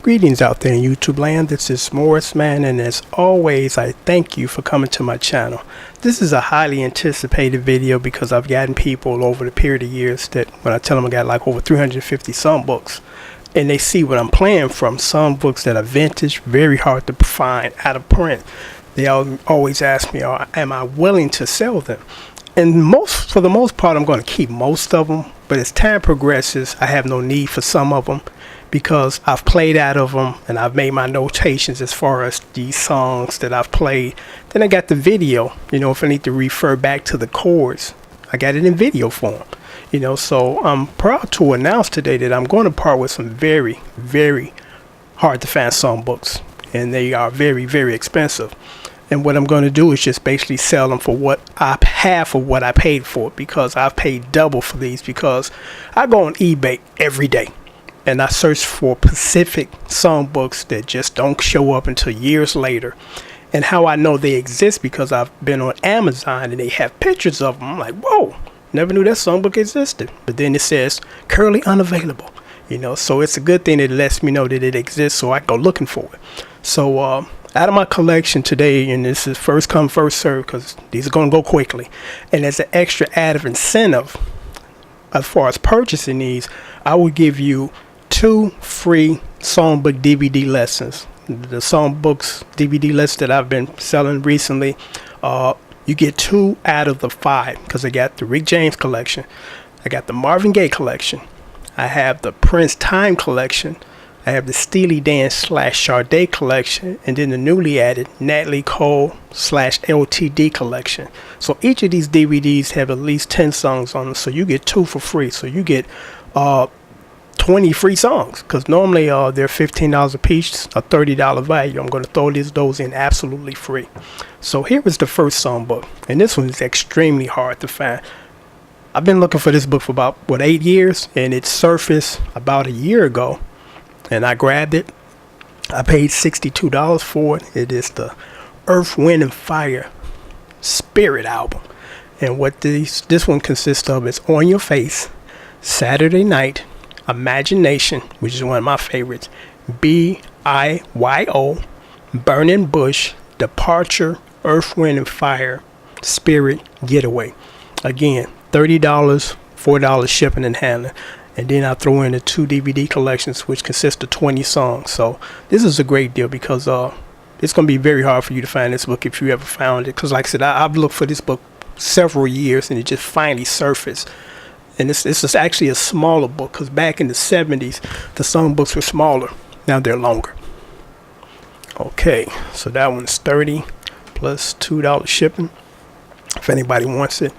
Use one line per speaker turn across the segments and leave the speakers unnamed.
Greetings out there in YouTube land. This is Morris Man, and as always, I thank you for coming to my channel. This is a highly anticipated video because I've gotten people over the period of years that when I tell them I got like over 350 songbooks, and they see what I'm playing from, songbooks that are vintage, very hard to find, out of print. They always ask me, am I willing to sell them? And for the most part, I'm going to keep most of them, but as time progresses, I have no need for some of them, because I've played out of them and I've made my notations as far as these songs that I've played. Then I got the video, if I need to refer back to the chords, I got it in video form, so I'm proud to announce today that I'm going to part with some very, very hard to find songbooks, and they are very, very expensive. And what I'm going to do is just basically sell them for half of what I paid for, because I've paid double for these, because I go on eBay every day and I search for specific songbooks that just don't show up until years later. And how I know they exist, because I've been on Amazon and they have pictures of them. I'm like, whoa, never knew that songbook existed. But then it says currently unavailable, so it's a good thing that it lets me know that it exists, so I go looking for it. So out of my collection today, and this is first come first serve, because these are going to go quickly, and as an extra added incentive as far as purchasing these, I will give you 2 free songbook DVD lessons. The songbooks DVD list that I've been selling recently, you get 2 out of the 5, because I got the Rick James collection, I got the Marvin Gaye collection, I have the Prince Time collection, I have the Steely Dan / Sade collection, and then the newly added Natalie Cole / LTD collection. So each of these DVDs have at least 10 songs on them, so you get 2 for free. So you get 20 free songs, because normally they're $15 a piece, a $30 value. I'm going to throw those in absolutely free. So here is the first songbook, and this one is extremely hard to find. I've been looking for this book for about 8 years, and it surfaced about a year ago, and I grabbed it. I paid $62 for it. It is the Earth, Wind and Fire Spirit album, and what this one consists of is On Your Face, Saturday Night, Imagination, which is one of my favorites, BIYO, Burning Bush, Departure, Earth, Wind and Fire, Spirit, Getaway. Again, $30, $4 shipping and handling. And then I throw in the 2 DVD collections, which consist of 20 songs. So this is a great deal, because it's going to be very hard for you to find this book if you ever found it. Because like I said, I've looked for this book several years, and it just finally surfaced. And this is actually a smaller book, because back in the 70s, the songbooks were smaller. Now they're longer. Okay, so that one's $30 plus $2 shipping, if anybody wants it.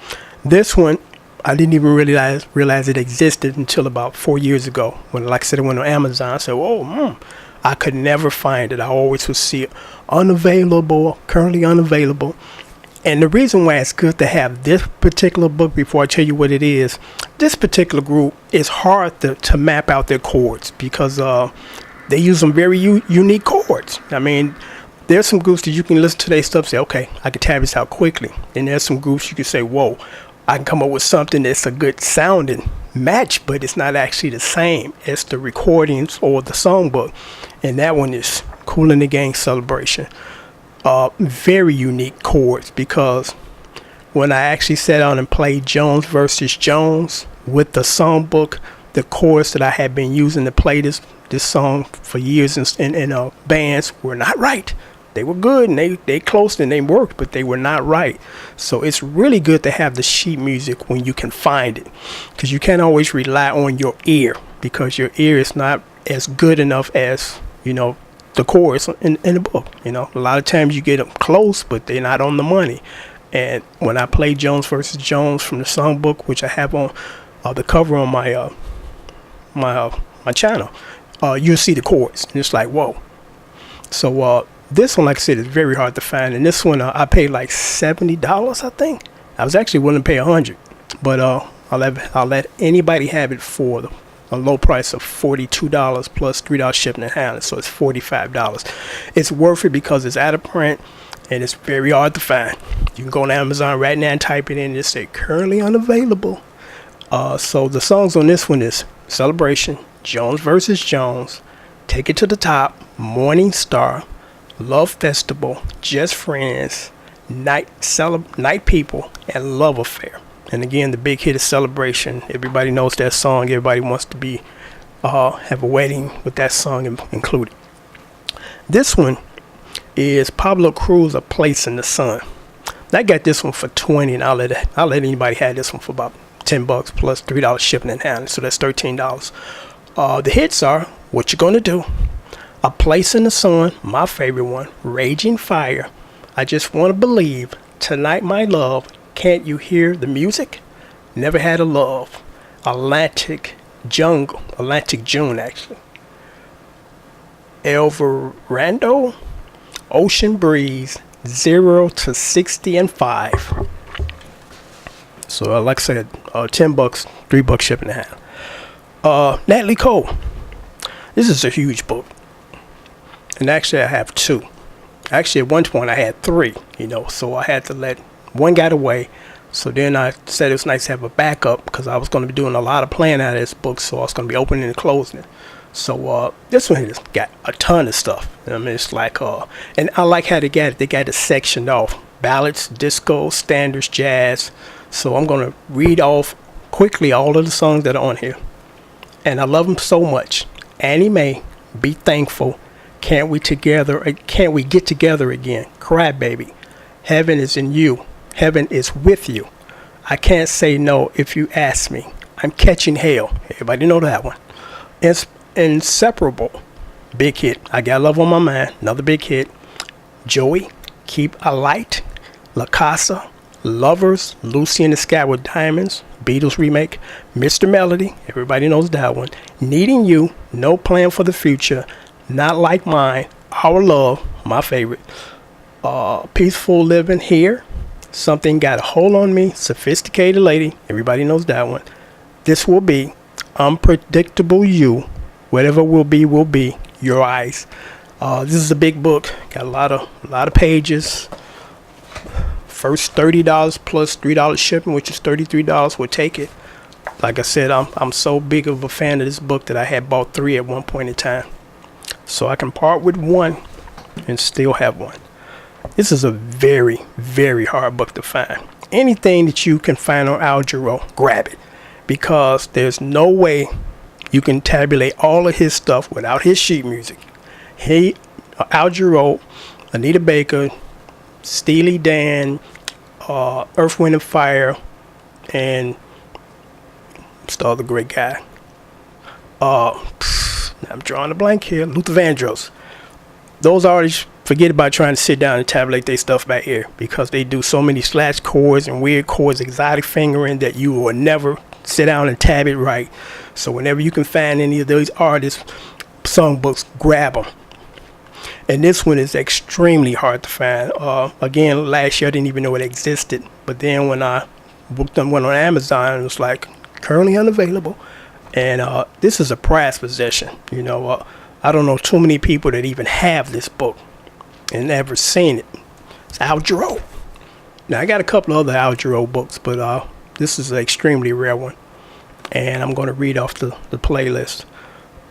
This one, I didn't even realize it existed until about 4 years ago, when, like I said, I went on Amazon. I said, oh, I could never find it. I always would see it unavailable, currently unavailable. And the reason why it's good to have this particular book, before I tell you what it is, this particular group is hard to map out their chords, because they use some very unique chords. I mean, there's some groups that you can listen to their stuff and say, okay, I can tab this out quickly. And there's some groups you can say, whoa, I can come up with something that's a good sounding match, but it's not actually the same as the recordings or the songbook. And that one is Kool and the Gang Celebration. Very unique chords, because when I actually sat down and played Jones versus Jones with the songbook, the chords that I had been using to play this song for years in bands were not right. They were good, and they close and they worked, but they were not right. So it's really good to have the sheet music when you can find it, because you can't always rely on your ear, because your ear is not as good enough as the chords in the book. A lot of times you get them close, but they're not on the money. And when I play Jones versus Jones from the songbook, which I have on the cover on my my channel, you'll see the chords, and it's like, whoa. So this one, like I said, is very hard to find. And this one, I paid like $70, I think. I was actually willing to pay $100, but I'll let anybody have it for a low price of $42 plus $3 shipping and handling, so it's $45. It's worth it because it's out of print and it's very hard to find. You can go on Amazon right now and type it in and just say currently unavailable. So the songs on this one is Celebration, Jones versus Jones, Take It to the Top, Morning Star, Love Festival, Just Friends, Night People, and Love Affair. And again, the big hit is Celebration. Everybody knows that song. Everybody wants to be have a wedding with that song included. This one is Pablo Cruz, A Place in the Sun. I got this one for $20, and I'll let anybody have this one for about $10 plus $3 shipping and handling, so that's $13. The hits are What You Gonna Do, A Place in the Sun, my favorite one, Raging Fire, I Just Wanna Believe, Tonight My Love, Can't You Hear the Music, Never Had a Love, Atlantic June actually, El Verando, Ocean Breeze, 0 to 60 and 5. So like I said, $10, $3 shipping and handling. Natalie Cole. This is a huge book. And actually I have two. Actually at one point I had three, so I had to let one get away. So then I said it was nice to have a backup because I was going to be doing a lot of planning out of this book, so I was going to be opening and closing it. So this one has got a ton of stuff. I mean, it's like, and I like how they got it sectioned off. Ballads, disco, standards, jazz. So I'm going to read off quickly all of the songs that are on here. And I love them so much. Annie Mae, Be Thankful, Can't We Get Together Again, Cry Baby, Heaven Is in You, Heaven Is With You, I Can't Say No If You Ask Me, I'm Catching Hell, everybody know that one. Inseparable, big hit, I Got Love on My Mind, another big hit. Joey, Keep a Light, La Casa, Lovers, Lucy in the Sky with Diamonds, Beatles remake. Mr. Melody, everybody knows that one. Needing You, No Plan for the Future, Not Like Mine, Our Love, my favorite. Peaceful Living Here, Something Got a Hold on Me, Sophisticated Lady, everybody knows that one. This Will Be, Unpredictable You, Whatever Will Be, Your Eyes. This is a big book, got a lot of pages. First $30 plus $3 shipping, which is $33, will take it. Like I said, I'm so big of a fan of this book that I had bought 3 at one point in time. So I can part with one and still have one. This is a very, very hard book to find. Anything that you can find on Al Jarreau, grab it. Because there's no way you can tabulate all of his stuff without his sheet music. Al Jarreau, Anita Baker, Steely Dan, Earth, Wind and Fire, and what's the other great guy? I'm drawing a blank here. Luther Vandross. Those artists, forget about trying to sit down and tabulate their stuff back here because they do so many slash chords and weird chords, exotic fingering that you will never sit down and tab it right. So whenever you can find any of those artists' songbooks, grab them. And this one is extremely hard to find. Again, last year I didn't even know it existed. But then when I booked on one on Amazon, it was like currently unavailable. And this is a prized possession. I don't know too many people that even have this book and never seen it. It's Al Jarreau. Now I got a couple of other Al Jarreau books, but this is an extremely rare one. And I'm going to read off the playlist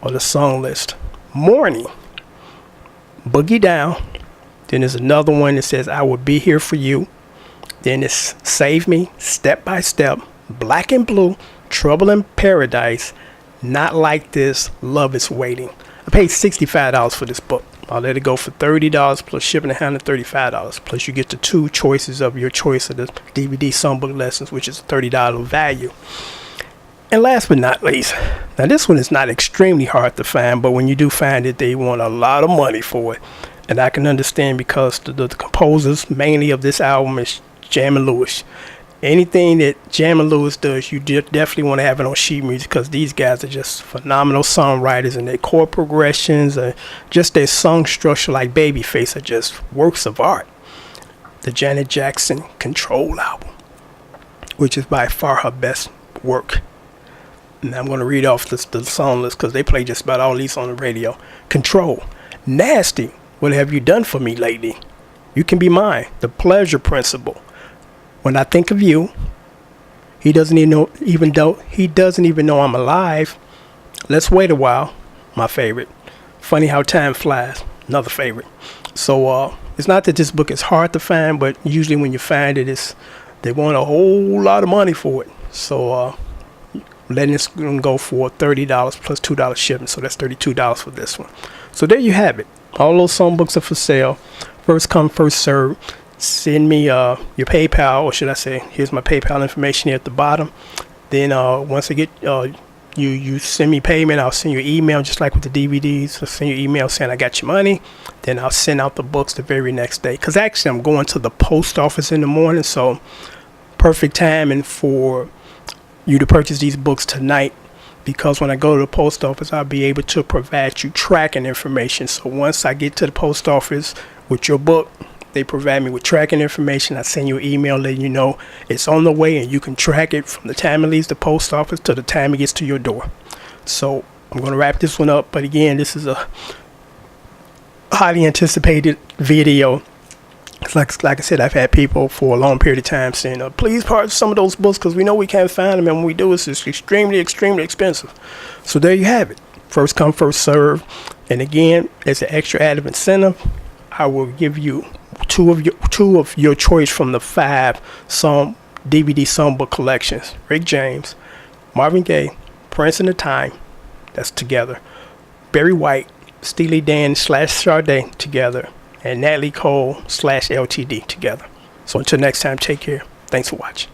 or the song list. Morning, Boogie Down. Then there's another one that says I Will Be Here For You. Then it's Save Me, Step by Step, Black and Blue, Trouble in Paradise, Not Like This, Love Is Waiting. I paid $65 for this book. I'll let it go for $30 plus shipping and handling, $35. Plus you get the 2 choices of your choice of the DVD Songbook lessons, which is a $30 value. And last but not least, now this one is not extremely hard to find, but when you do find it, they want a lot of money for it. And I can understand because the composers mainly of this album is Jam and Lewis. Anything that Jam and Lewis does, you definitely want to have it on sheet music because these guys are just phenomenal songwriters, and their chord progressions, just their song structure like Babyface are just works of art. The Janet Jackson Control album, which is by far her best work. And I'm going to read off the song list because they play just about all these on the radio. Control. Nasty. What have you done for me lately? You Can Be Mine. The Pleasure Principle. When I Think of You. He doesn't even know I'm alive. Let's Wait a While. My favorite. Funny How Time Flies, another favorite. So it's not that this book is hard to find, but usually when you find it, they want a whole lot of money for it. So letting this go for $30 plus $2 shipping, so that's $32 for this one. So there you have it. All those songbooks are for sale. First come, first serve. Send me your PayPal, or should I say, here's my PayPal information here at the bottom. Then once I get you send me payment, I'll send you an email, just like with the DVDs. I'll send you an email saying I got your money. Then I'll send out the books the very next day. Because actually I'm going to the post office in the morning, so perfect timing for you to purchase these books tonight, because when I go to the post office, I'll be able to provide you tracking information. So once I get to the post office with your book, they provide me with tracking information. I send you an email letting you know it's on the way, and you can track it from the time it leaves the post office to the time it gets to your door. So I'm going to wrap this one up. But again, this is a highly anticipated video. It's like I said, I've had people for a long period of time saying, please purchase some of those books because we know we can't find them, and when we do, it's extremely, extremely expensive. So there you have it. First come, first serve. And again, as an extra added incentive, I will give you two of your choice from the 5 DVD songbook collections. Rick James, Marvin Gaye, Prince and the Time, that's together. Barry White, Steely Dan / Sade together. And Natalie Cole / LTD together. So until next time, take care. Thanks for watching.